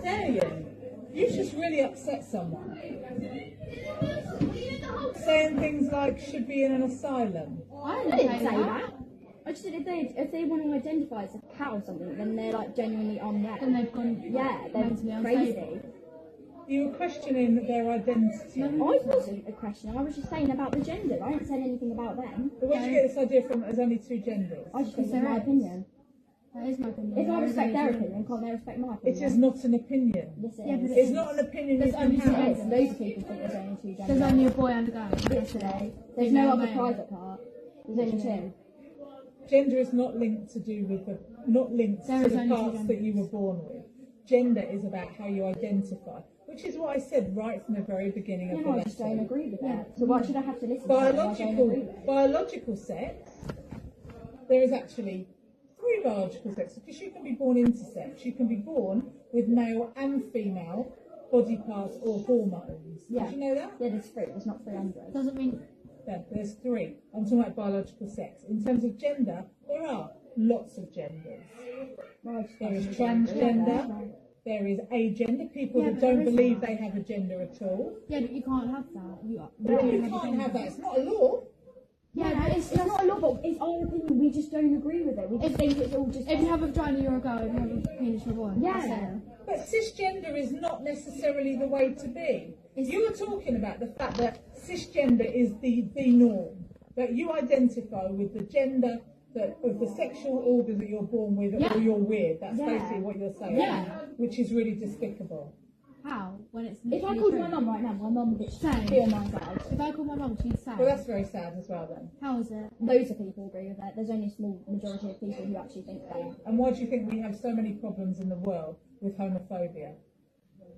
dare you? You've just really upset someone. Saying things like, should be in an asylum. I didn't say that. I just said if they want to identify as a cat or something, then they're like genuinely unwell. Then they've gone. Yeah, they're crazy. You were questioning their identity. I wasn't a question. I was just saying about the gender. I didn't say anything about them. But where did you get this idea from? There's only two genders. I just think it's my opinion. That is my opinion. If I respect their opinion, can't they respect my opinion? It is not an opinion. Yes, it Yeah, is. but It's not an opinion you can It have. is. Loads of people think there's only two genders. There's only a boy and a girl. Yesterday. There's no other private part. There's only two. Gender is not linked to do with the parts that you were born with. Gender is about how you identify, which is what I said right from the very beginning of the lesson. I just don't agree with that. So why should I have to listen to that? Biological sex, there is actually 3 biological sexes, because you can be born intersex. You can be born with male and female body parts or hormones. Yeah. Did you know that? Yeah, there's 3. There's not 300. Doesn't mean. Yeah, there's 3. I'm talking about biological sex. In terms of gender, there are lots of genders. There is transgender, there is agender, people that don't believe they have a gender at all. Yeah, but you can't have that. You can't have that. It's not a law. Yeah, it's not a law, but it's our opinion. We just don't agree with it. We just think it's all just. If you have a vagina, you're a girl. If you have a penis, you're a boy. Yeah. But cisgender is not necessarily the way to be. You were talking about the fact that cisgender is the norm, that you identify with the gender of the sexual organ that you're born with, or you're weird. That's basically what you're saying. Yeah. Which is really despicable. How? When it's if I called my mum right now, my mum would feel my side. If I called my mum, she'd say. Well, that's very sad as well then. How is it? Loads of people agree with that. There's only a small majority of people who actually think that. And why do you think we have so many problems in the world with homophobia?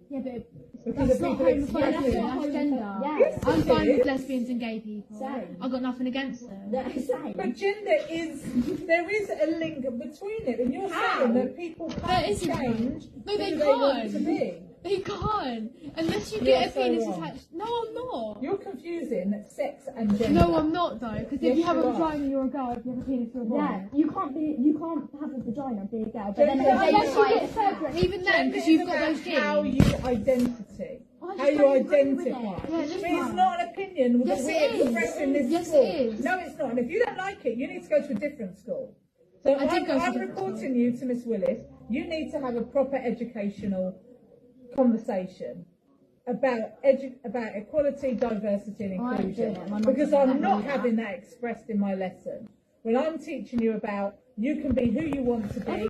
Yeah, but Because that's of not people homophobia, expressing. that's gender. Yeah. Yes, I'm it fine is. with lesbians and gay people. Same. I've got nothing against them. Yeah, same. But gender is, there is a link between it, and you're saying that people can't isn't change No, who they they want can't. to be. They can't. Unless you You're get a so penis wrong. attached. No, I'm not. You're confusing sex and gender. No, I'm not though. Because Yes, if you have a you are. vagina, you're a girl. If you have a penis, you're a boy. Yeah, you can't have a vagina and be a girl, but then Gender- Unless you identify get as separate, even then, Gender because is you've got about those genes. how you identity. I just How you don't agree with identify. it. Yeah, But just it's not. not an opinion Yes, that it we is. express in this Yes, school. it is. No, it's not. And if you don't like it, you need to go to a different school. So I did go to a I'm different reporting you to Miss Willis. You need to have a proper educational conversation about equality, diversity and I ain't doing inclusion. it. My mum Because doesn't I'm let me not do having that expressed in my lesson. When I'm teaching you about you can be who you want to be.